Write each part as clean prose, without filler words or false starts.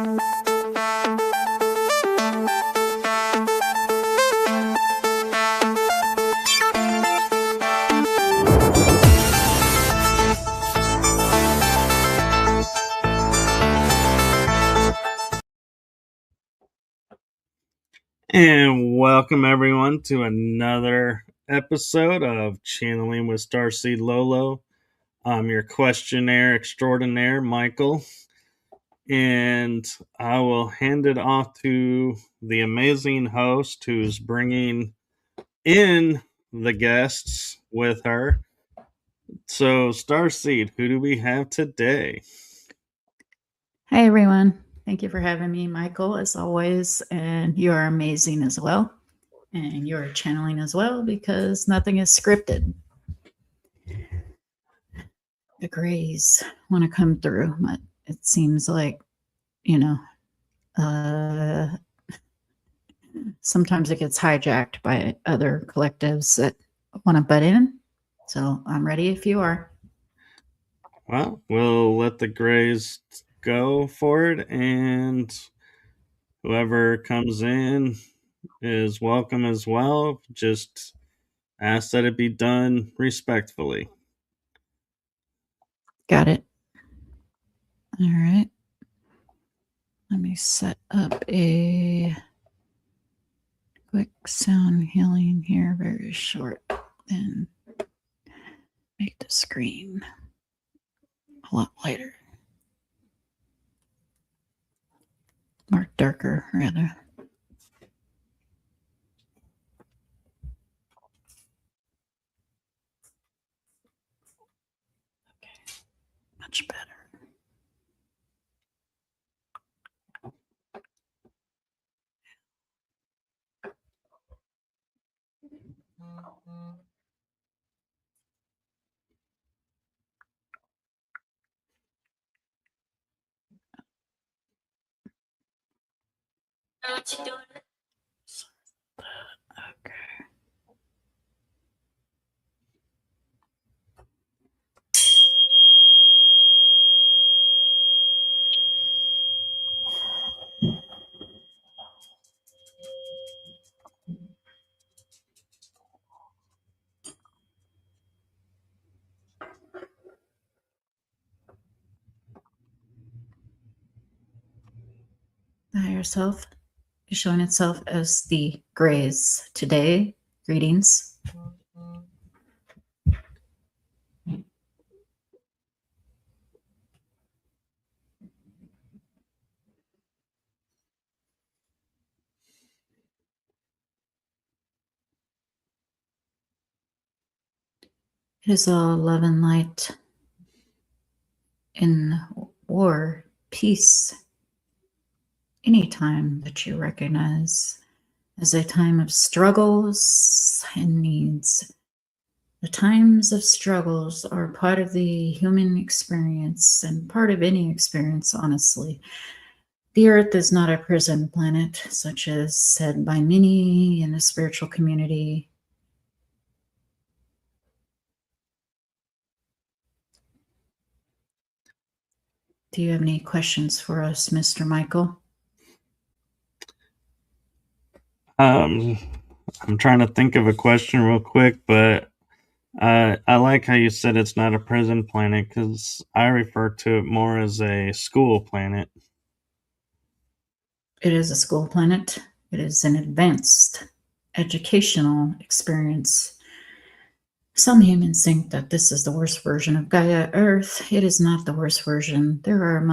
And welcome everyone to another episode of Channeling with Starseed Lø Lø. I'm your questionnaire extraordinaire, Michael, and I will hand it off to the amazing host who's bringing in the guests with her. So, Starseed, who do we have today? Hi, everyone. Thank you for having me, Michael, as always. And you are amazing as well. And you're channeling as well because nothing is scripted. The grays want to come through, but it seems like, sometimes it gets hijacked by other collectives that want to butt in. So I'm ready if you are. Well, we'll let the grays go for it, and whoever comes in is welcome as well. Just ask that it be done respectfully. Got it. All right. Let me set up a quick sound healing here, very short, and make the screen a lot lighter. Or darker, rather. Okay, much better. Okay. The higher self is showing itself as the grays today. Greetings. It is all love and light in war, peace. Any time that you recognize as a time of struggles and needs. The times of struggles are part of the human experience and part of any experience, honestly. The Earth is not a prison planet, such as said by many in the spiritual community. Do you have any questions for us, Mr. Michael? I'm trying to think of a question real quick, but I like how you said it's not a prison planet, because I refer to it more as a school planet. It is a school planet. It is an advanced educational experience. Some humans think that this is the worst version of Gaia Earth. It is not the worst version. There are a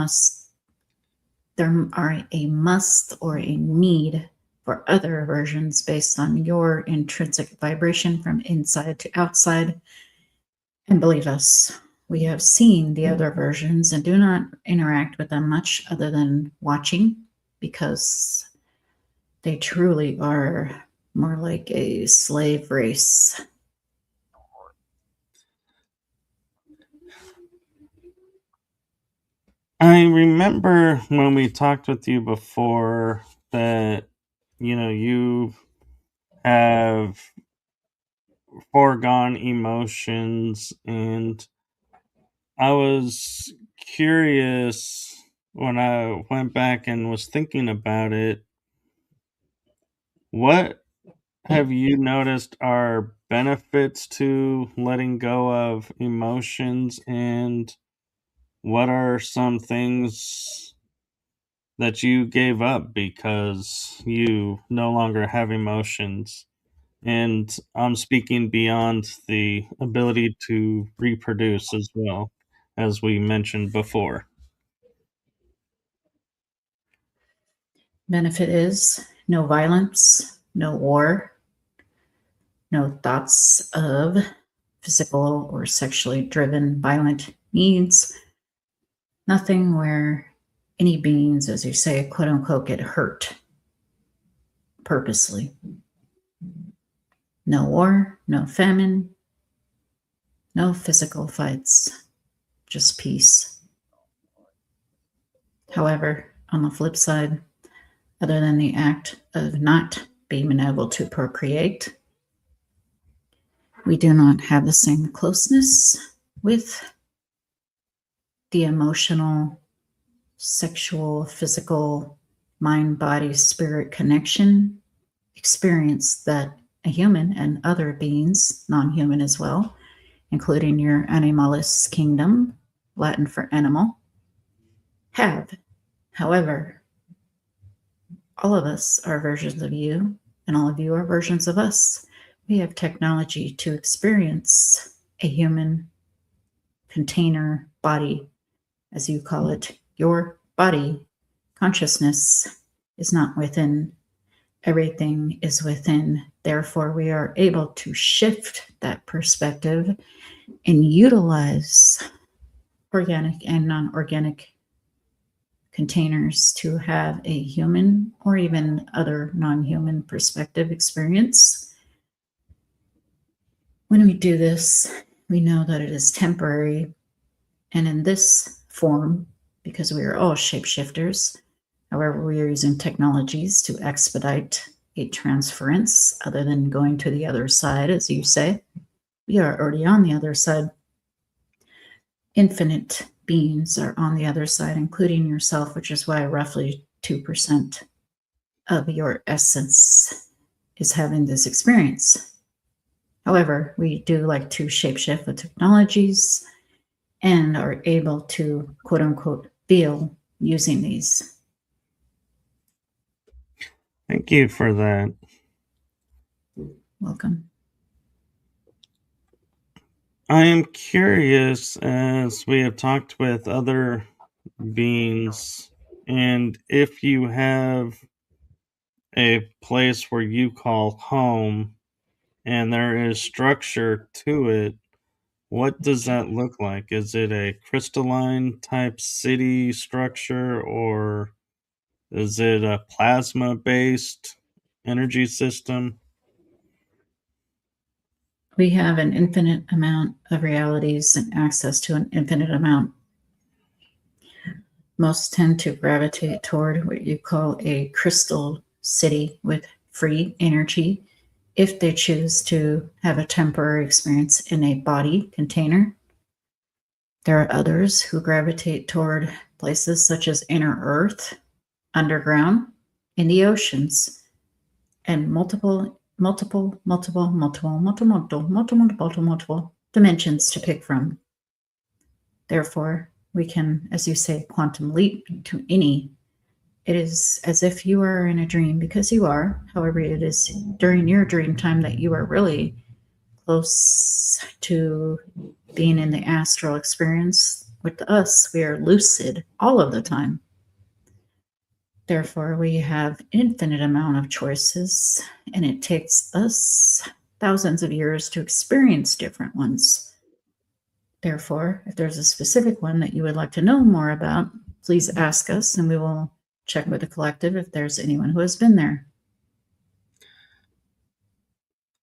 must or a need for other versions based on your intrinsic vibration from inside to outside. And believe us, we have seen the other versions and do not interact with them much other than watching, because they truly are more like a slave race. I remember when we talked with you before that, you have foregone emotions, and I was curious when I went back and was thinking about it, what have you noticed are benefits to letting go of emotions, and what are some things that you gave up because you no longer have emotions? And I'm speaking beyond the ability to reproduce as well, as we mentioned before. Benefit is no violence, no war, no thoughts of physical or sexually driven violent needs, nothing where any beings, as you say, quote unquote, get hurt purposely. No war, no famine, no physical fights, just peace. However, on the flip side, other than the act of not being able to procreate, we do not have the same closeness with the emotional, sexual, physical, mind, body, spirit connection experience that a human and other beings, non-human as well, including your animalis kingdom, Latin for animal, have. However, all of us are versions of you, and all of you are versions of us. We have technology to experience a human container body, as you call it. Your body consciousness is not within, everything is within. Therefore, we are able to shift that perspective and utilize organic and non organic containers to have a human or even other non human perspective experience. When we do this, we know that it is temporary, and in this form, because we are all shapeshifters, however, we are using technologies to expedite a transference other than going to the other side, as you say. We are already on the other side. Infinite beings are on the other side, including yourself, which is why roughly 2% of your essence is having this experience. However, we do like to shapeshift with technologies and are able to, quote unquote, feel using these. Thank you for that. Welcome. I am curious, as we have talked with other beings, and if you have a place where you call home and there is structure to it, what does that look like? Is it a crystalline type city structure, or is it a plasma based energy system? We have an infinite amount of realities and access to an infinite amount. Most tend to gravitate toward what you call a crystal city with free energy if they choose to have a temporary experience in a body container. There are others who gravitate toward places such as inner earth, underground, in the oceans, and multiple dimensions to pick from. Therefore, we can, as you say, quantum leap to any. It is as if you are in a dream, because you are. However, it is during your dream time that you are really close to being in the astral experience. With us, we are lucid all of the time. Therefore, we have infinite amount of choices, and it takes us thousands of years to experience different ones. Therefore, if there's a specific one that you would like to know more about, please ask us, and we will check with the collective if there's anyone who has been there.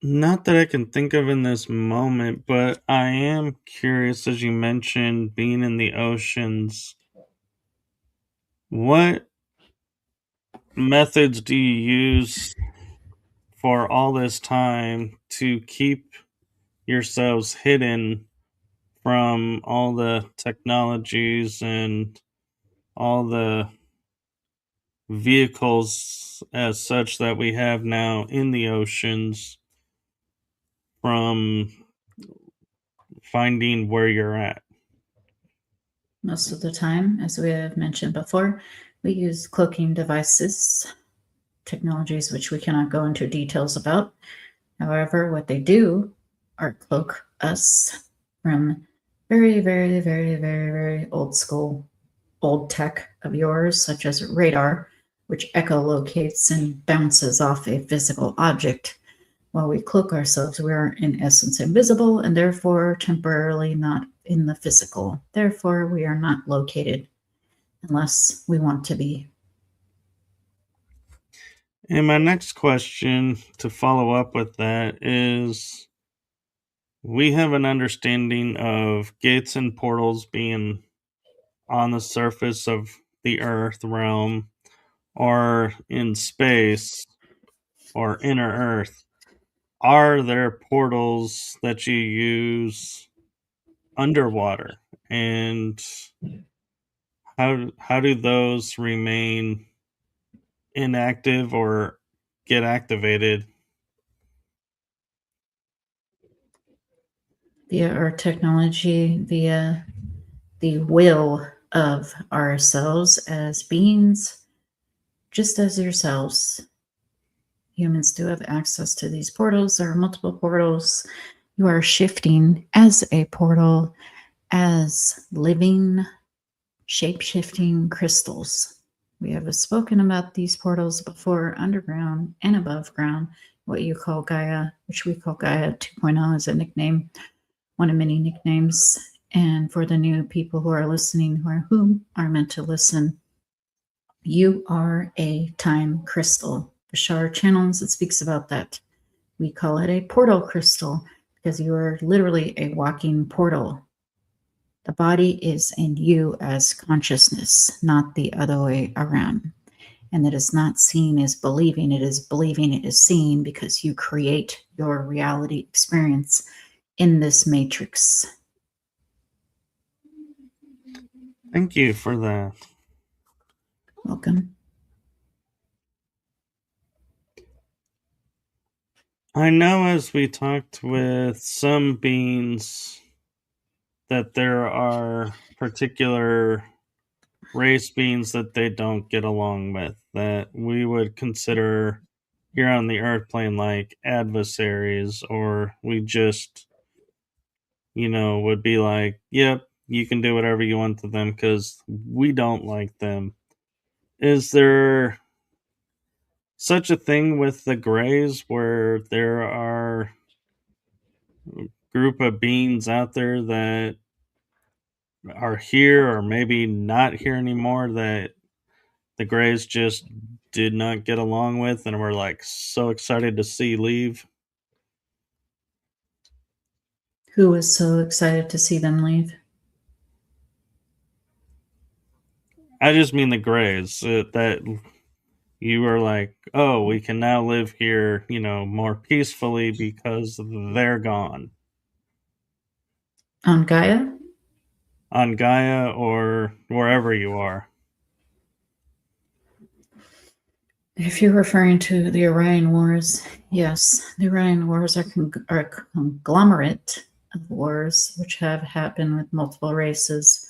Not that I can think of in this moment, but I am curious, as you mentioned, being in the oceans. What methods do you use for all this time to keep yourselves hidden from all the technologies and all the vehicles as such that we have now in the oceans from finding where you're at? Most of the time, as we have mentioned before, we use cloaking devices, technologies which we cannot go into details about. However, what they do are cloak us from very, very, very, very, very old school, old tech of yours, such as radar, which echolocates and bounces off a physical object. While we cloak ourselves, we are in essence invisible and therefore temporarily not in the physical. Therefore, we are not located unless we want to be. And my next question to follow up with that is, we have an understanding of gates and portals being on the surface of the Earth realm or in space or inner Earth. Are there portals that you use underwater? And how do those remain inactive or get activated? Via our technology, via the will of ourselves as beings, just as yourselves. Humans do have access to these portals. There are multiple portals. You are shifting as a portal, as living, shape-shifting crystals. We have spoken about these portals before, underground and above ground, what you call Gaia, which we call Gaia 2.0 as a nickname, one of many nicknames. And for the new people who are listening, who are meant to listen, you are a time crystal. The Shar channels, it speaks about that. We call it a portal crystal because you are literally a walking portal. The body is in you as consciousness, not the other way around. And that is not seen as believing, it is believing it is seen because you create your reality experience in this matrix. Thank you for that. Welcome. I know as we talked with some beings that there are particular race beings that they don't get along with, that we would consider here on the earth plane like adversaries, or we just, would be like, yep, you can do whatever you want to them because we don't like them. Is there such a thing with the Greys where there are a group of beings out there that are here or maybe not here anymore that the Greys just did not get along with and were like so excited to see leave? Who was so excited to see them leave? I just mean the Greys, that you were like, oh, we can now live here, more peacefully because they're gone. On Gaia? On Gaia or wherever you are. If you're referring to the Orion Wars, yes, the Orion Wars are a conglomerate of wars which have happened with multiple races.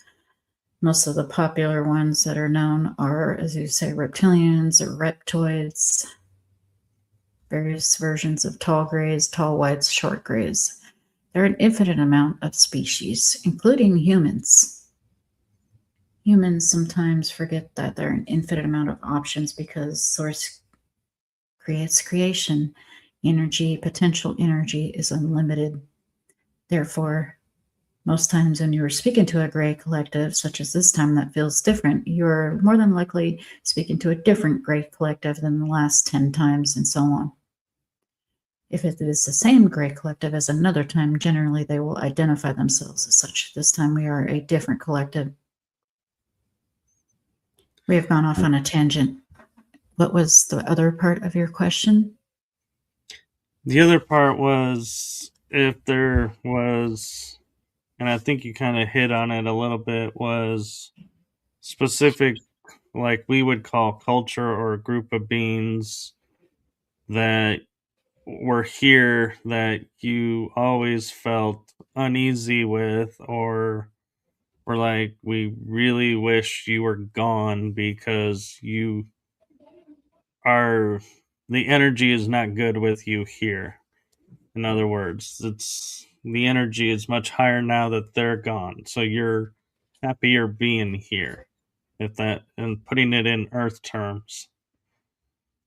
Most of the popular ones that are known are, as you say, reptilians or reptoids, various versions of tall grays, tall whites, short grays. There are an infinite amount of species, including humans. Humans sometimes forget that there are an infinite amount of options because Source creates creation. Energy, potential energy is unlimited. Therefore, most times when you're speaking to a gray collective, such as this time that feels different, you're more than likely speaking to a different gray collective than the last 10 times and so on. If it is the same gray collective as another time, generally they will identify themselves as such. This time we are a different collective. We have gone off on a tangent. What was the other part of your question? The other part was if there was, and I think you kind of hit on it a little bit, was specific, like we would call culture or a group of beings that were here that you always felt uneasy with, or were like, we really wish you were gone because you are, the energy is not good with you here. In other words, it's the energy is much higher now that they're gone. So you're happier being here. If that, and putting it in earth terms.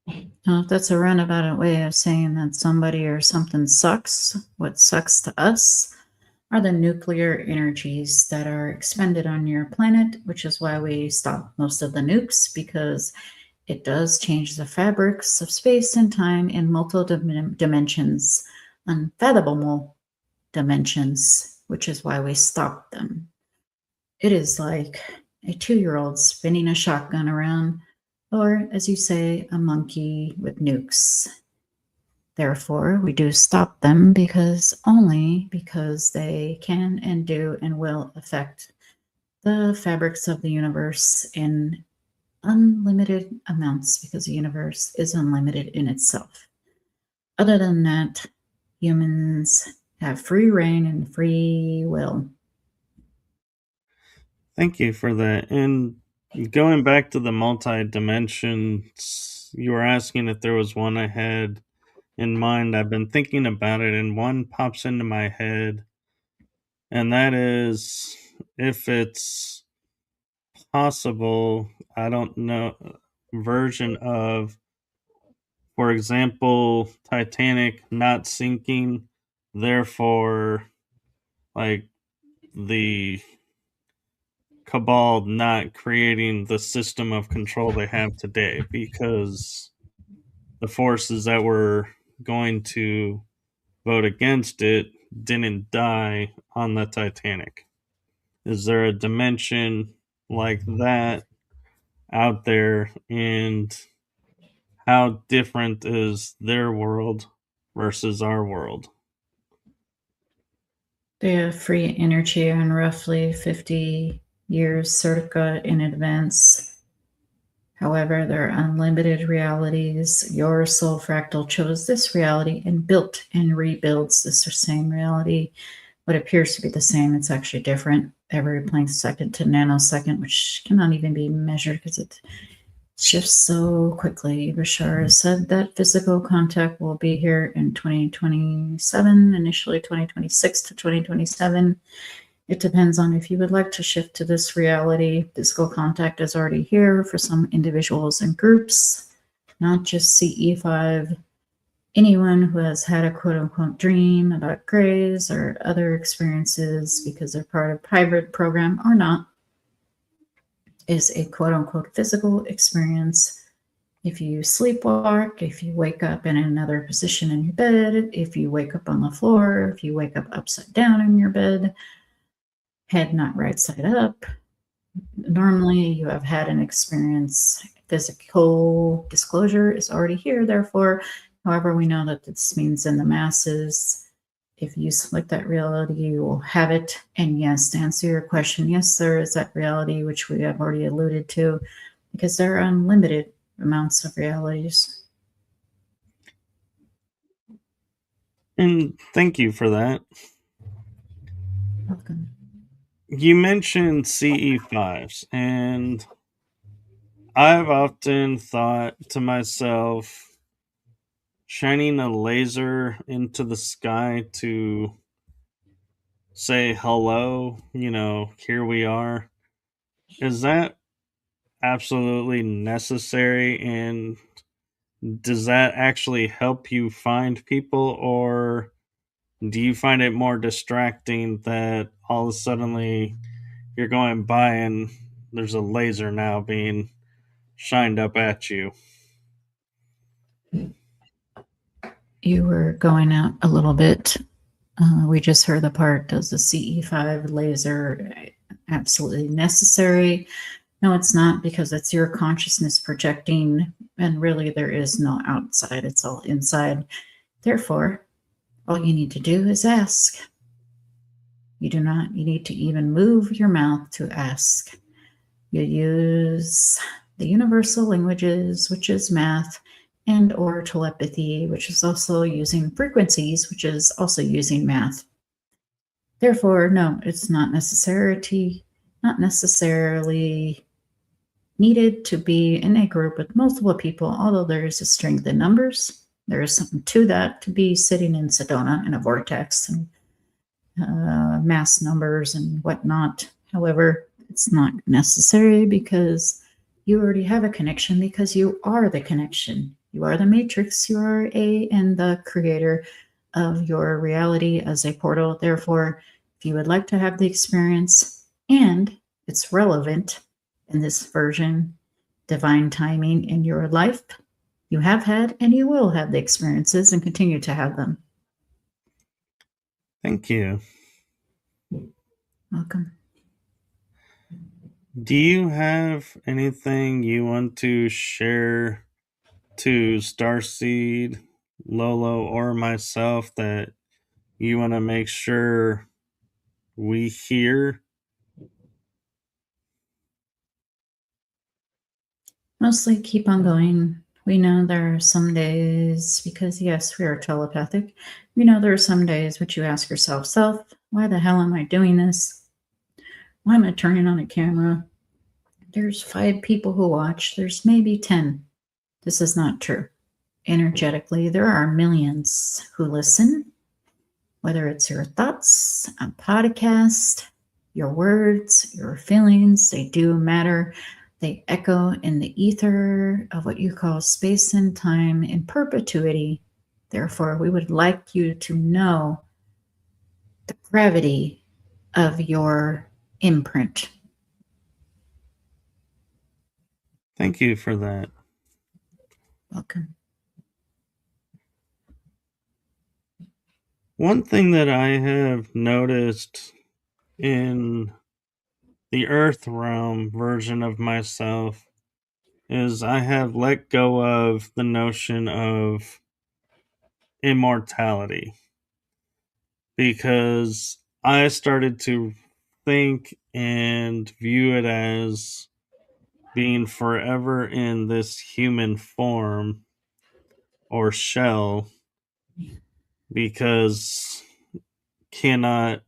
Now, if that's a roundabout way of saying that somebody or something sucks, what sucks to us are the nuclear energies that are expended on your planet, which is why we stop most of the nukes, because it does change the fabrics of space and time in multiple dimensions, unfathomable dimensions, which is why we stop them. It is like a 2-year-old spinning a shotgun around, or as you say, a monkey with nukes. Therefore, we do stop them only because they can and do and will affect the fabrics of the universe in unlimited amounts, because the universe is unlimited in itself. Other than that, humans have free reign and free will. Thank you for that. And going back to the multi dimensions, you were asking if there was one I had in mind. I've been thinking about it, and one pops into my head, and that is if it's possible, I don't know, version of, for example, Titanic not sinking, therefore, like the cabal not creating the system of control they have today, because the forces that were going to vote against it didn't die on the Titanic. Is there a dimension like that out there, and how different is their world versus our world? They have free energy on roughly 50 years circa in advance. However, there are unlimited realities. Your soul fractal chose this reality and built and rebuilds this same reality. What appears to be the same, it's actually different every plank second to nanosecond, which cannot even be measured because it shifts so quickly. Bashar said that physical contact will be here in 2027, initially 2026 to 2027. It depends on if you would like to shift to this reality. Physical contact is already here for some individuals and groups, not just CE5. Anyone who has had a quote-unquote dream about grays or other experiences because they're part of a hybrid program or not is a quote-unquote physical experience. If you sleepwalk, if you wake up in another position in your bed, if you wake up on the floor, if you wake up upside down in your bed, head not right side up, normally you have had an experience. Physical disclosure is already here. Therefore, however, we know that this means in the masses, if you select that reality, you will have it. And yes, to answer your question, yes, there is that reality, which we have already alluded to, because there are unlimited amounts of realities. And thank you for that. Welcome. You mentioned CE5s, and I've often thought to myself, shining a laser into the sky to say hello, here we are, is that absolutely necessary? And does that actually help you find people, or do you find it more distracting that all of a sudden you're going by and there's a laser now being shined up at you? You were going out a little bit. We just heard the part, does the CE5 laser absolutely necessary? No, it's not, because it's your consciousness projecting, and really there is no outside, it's all inside. Therefore, all you need to do is ask. You need to even move your mouth to ask. You use the universal languages, which is math, and or telepathy, which is also using frequencies, which is also using math. Therefore, no, it's not necessarily needed to be in a group with multiple people, although there is a strength in numbers. There is something to that, to be sitting in Sedona in a vortex and mass numbers and whatnot. However, it's not necessary because you already have a connection, because you are the connection. You are the matrix. You are and the creator of your reality as a portal. Therefore, if you would like to have the experience and it's relevant in this version, divine timing in your life, you have had and you will have the experiences and continue to have them. Thank you. Welcome. Do you have anything you want to share to Starseed, Lolo, or myself that you want to make sure we hear? Mostly keep on going. We know there are some days, because yes, we are telepathic. We know there are some days which you ask yourself, why the hell am I doing this? Why am I turning on a camera? There's 5 people who watch. There's maybe 10. This is not true. Energetically, there are millions who listen, whether it's your thoughts, a podcast, your words, your feelings, they do matter. They echo in the ether of what you call space and time in perpetuity. Therefore, we would like you to know the gravity of your imprint. Thank you for that. Welcome. One thing that I have noticed in the Earth realm version of myself is I have let go of the notion of immortality, because I started to think and view it as being forever in this human form or shell, because cannot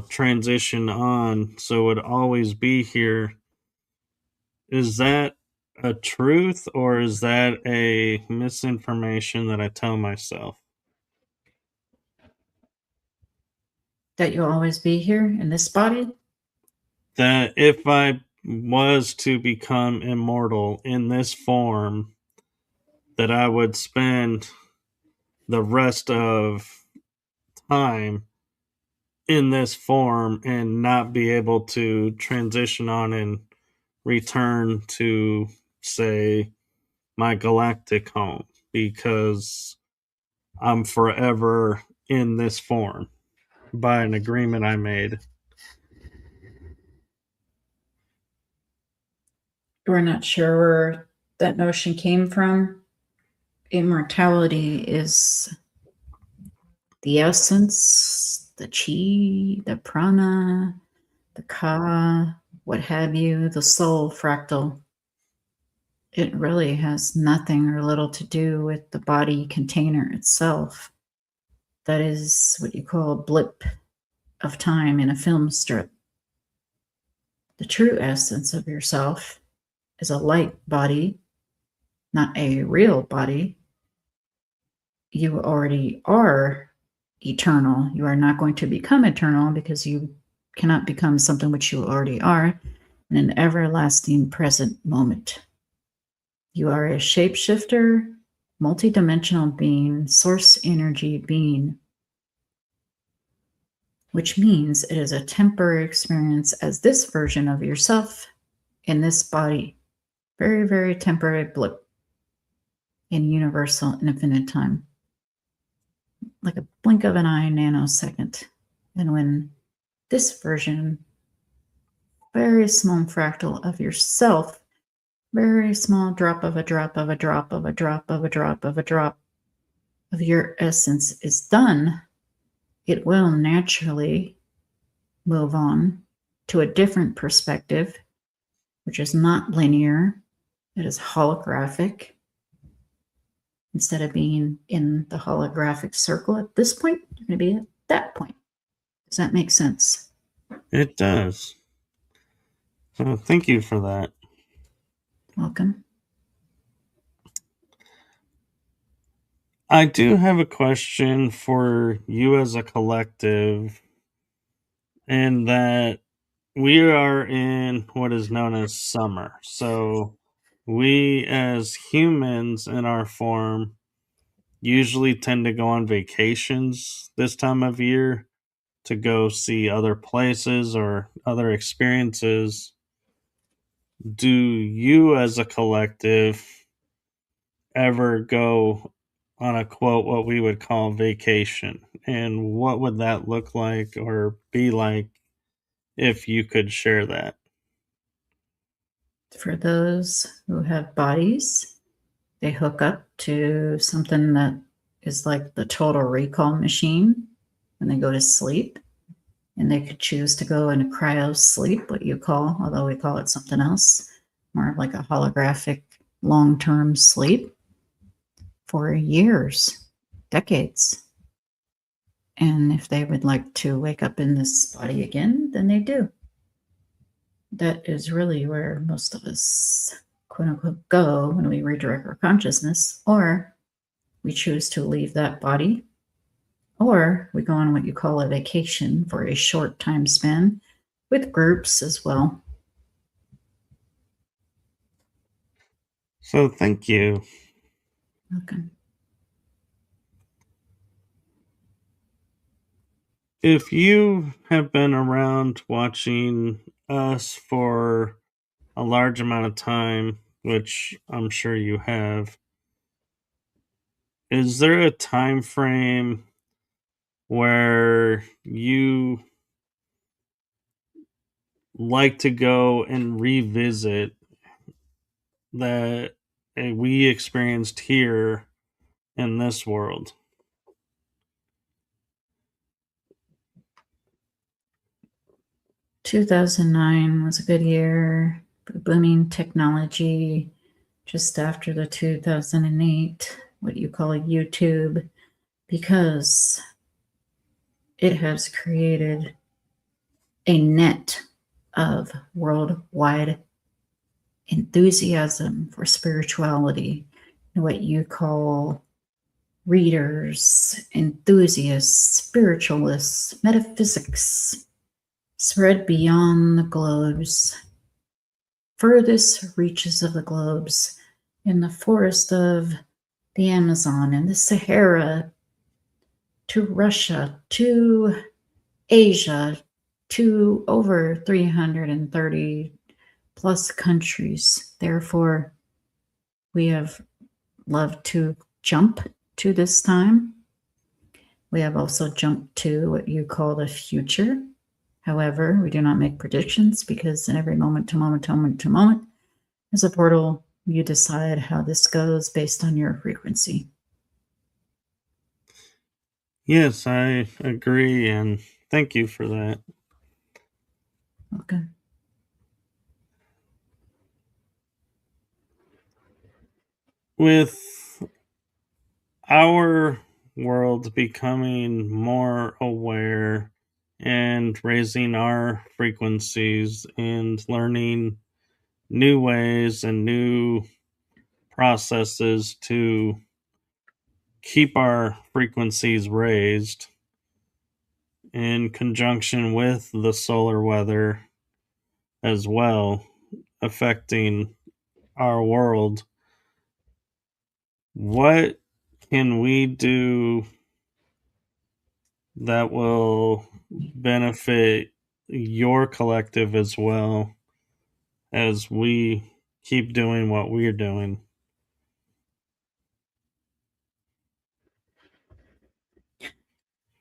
transition on, so would always be here. Is that a truth, or is that a misinformation that I tell myself? That you'll always be here in this body? That if I was to become immortal in this form, that I would spend the rest of time in this form and not be able to transition on and return to, say, my galactic home, because I'm forever in this form by an agreement I made. We're not sure where that notion came from. Immortality is the essence, the chi, the prana, the ka, what have you, the soul fractal. It really has nothing or little to do with the body container itself. That is what you call a blip of time in a film strip. The true essence of yourself is a light body, not a real body. You already are eternal. You are not going to become eternal, because you cannot become something which you already are in an everlasting present moment. You are a shapeshifter, multidimensional being, source energy being, which means it is a temporary experience as this version of yourself in this body. Very, very temporary blip in universal infinite time. Like a blink of an eye, nanosecond. And when this version, very small fractal of yourself, very small drop of a drop of a drop of a drop of a drop of a drop of your essence is done, it will naturally move on to a different perspective which is not linear. It is holographic. Instead of being in the holographic circle at this point, you're going to be at that point. Does that make sense? It does. So thank you for that. Welcome. I do have a question for you as a collective, in that we are in what is known as summer. So we as humans in our form usually tend to go on vacations this time of year to go see other places or other experiences. Do you as a collective ever go on a quote what we would call vacation? And what would that look like or be like if you could share that? For those who have bodies, they hook up to something that is like the total recall machine when they go to sleep. And they could choose to go into cryo sleep, what you call, although we call it something else, more like a holographic long-term sleep for years, decades. And if they would like to wake up in this body again, then they do. That is really where most of us, quote unquote, go when we redirect our consciousness, or we choose to leave that body, or we go on what you call a vacation for a short time span with groups as well. So thank you. Okay. If you have been around watching us for a large amount of time, which I'm sure you have, is there a time frame where you like to go and revisit that we experienced here in this world? 2009 was a good year. Booming technology just after the 2008, what you call YouTube, because it has created a net of worldwide enthusiasm for spirituality, what you call readers, enthusiasts, spiritualists, metaphysics, spread beyond the globes, furthest reaches of the globes, in the forest of the Amazon and the Sahara, to Russia, to Asia, to over 330 plus countries. Therefore, we have loved to jump to this time. We have also jumped to what you call the future. However, we do not make predictions, because in every moment to moment to moment to moment is a portal. You decide how this goes based on your frequency. Yes, I agree, and thank you for that. Okay. With our world becoming more aware and raising our frequencies and learning new ways and new processes to keep our frequencies raised in conjunction with the solar weather as well affecting our world, what can we do that will benefit your collective as well as we keep doing what we're doing?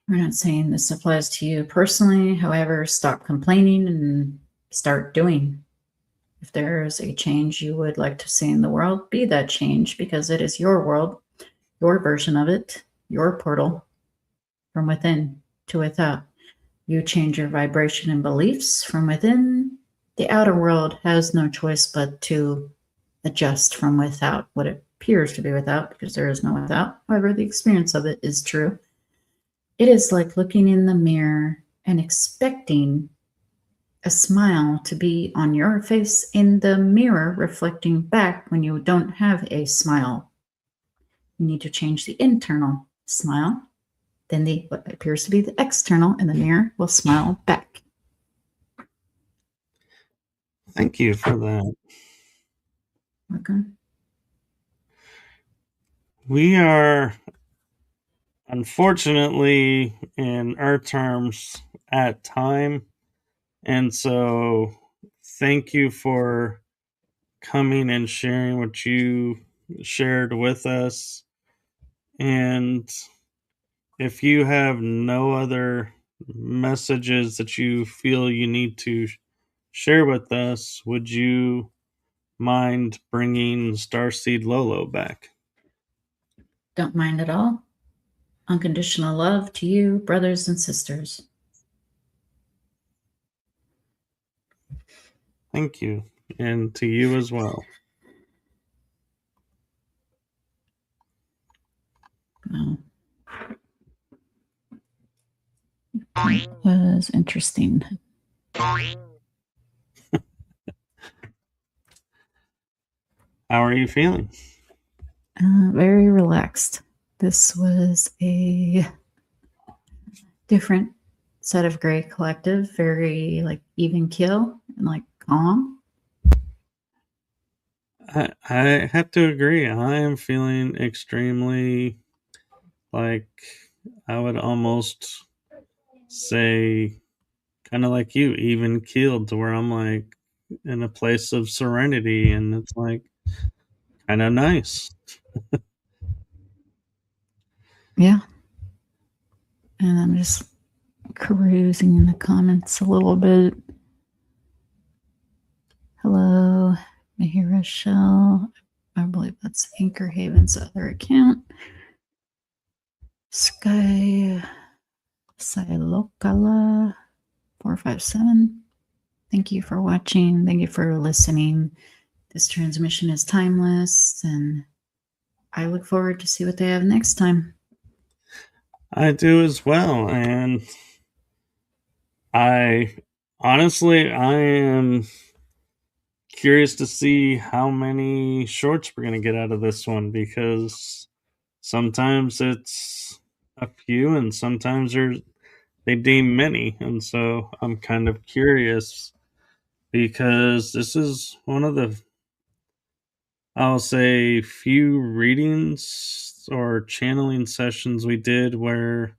We're not saying this applies to you personally. However, stop complaining and start doing. If there is a change you would like to see in the world, be that change, because it is your world, your version of it, your portal from within to without. You change your vibration and beliefs from within the outer world has no choice but to adjust from without, what it appears to be without, because there is no without. However, the experience of it is true. It is like looking in the mirror and expecting a smile to be on your face in the mirror, reflecting back when you don't have a smile. You need to change the internal smile. Then what appears to be the external in the mirror will smile back. Thank you for that. Okay. We are, unfortunately, in our terms, at time. And so thank you for coming and sharing what you shared with us. And if you have no other messages that you feel you need to share with us, would you mind bringing Starseed Lø Lø back? Don't mind at all. Unconditional love to you, brothers and sisters. Thank you. And to you as well. Wow. That was interesting. How are you feeling? Very relaxed. This was a different set of gray collective, very like even keel and like calm. I have to agree. I am feeling extremely, like, I would almost say, kind of like you, even keeled, to where I'm like in a place of serenity, and it's like kind of nice. Yeah. And I'm just cruising in the comments a little bit. Hello, Mahira Shell. I believe that's Anchor Haven's other account. Sky Silokala 457. Thank you for watching. Thank you for listening. This transmission is timeless, and I look forward to see what they have next time. I do as well, and I honestly, I am curious to see how many shorts we're going to get out of this one, because sometimes it's a few and sometimes they deem many, and so I'm kind of curious, because this is one of the, I'll say, few readings or channeling sessions we did where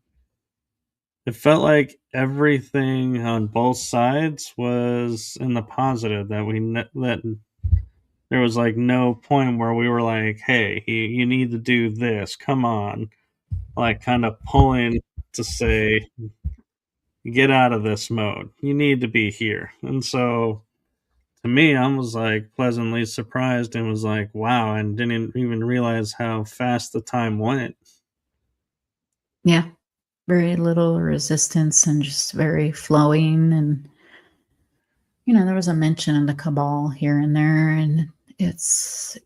it felt like everything on both sides was in the positive, that that there was like no point where we were like, hey, you need to do this, come on, like kind of pulling to say, get out of this mode, you need to be here. And so to me, I was like pleasantly surprised and was like, wow, and didn't even realize how fast the time went. Yeah, very little resistance and just very flowing. And, there was a mention of the cabal here and there, and it's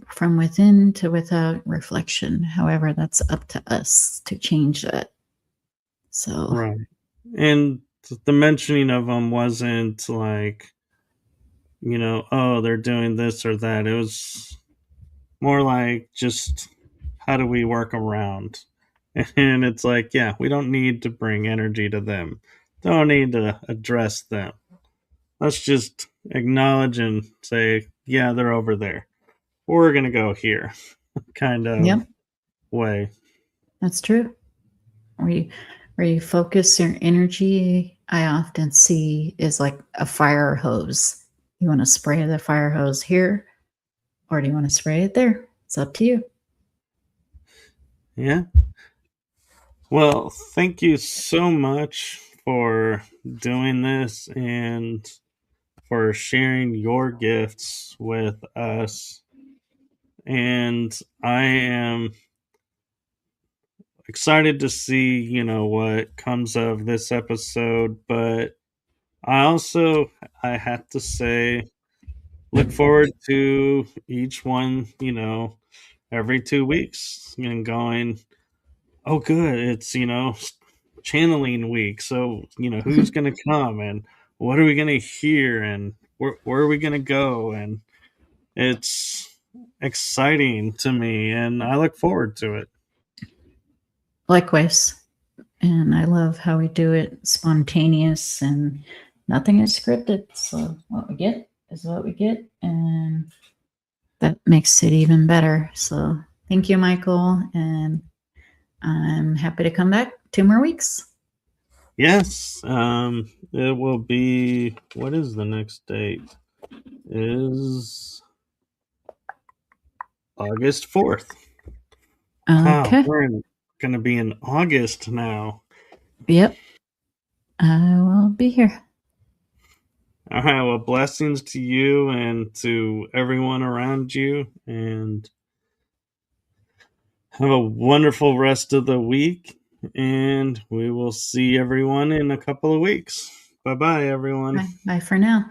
from within to without reflection. However, that's up to us to change that. So, Right. And the mentioning of them wasn't like, oh, they're doing this or that. It was more like, just how do we work around? And it's like, yeah, we don't need to bring energy to them. Don't need to address them. Let's just acknowledge and say, yeah, they're over there. We're going to go here, kind of yep, way. that's true. Where you focus your energy, I often see is like a fire hose. You want to spray the fire hose here, or do you want to spray it there? It's up to you. Yeah. Well, thank you so much for doing this and for sharing your gifts with us. And I am excited to see, what comes of this episode. But I have to say, look forward to each one, every 2 weeks and going, oh, good, it's, channeling week. So, who's going to come and what are we going to hear and where are we going to go? And it's exciting to me and I look forward to it. Likewise. And I love how we do it spontaneous and nothing is scripted. So what we get is what we get. And that makes it even better. So thank you, Michael. And I'm happy to come back 2 more weeks. Yes. It will be, what is the next date? Is August 4th. Okay. Wow, we're going to be in August now. Yep. I will be here. All right. Well, blessings to you and to everyone around you, and have a wonderful rest of the week. And we will see everyone in a couple of weeks. Bye bye, everyone. Bye for now.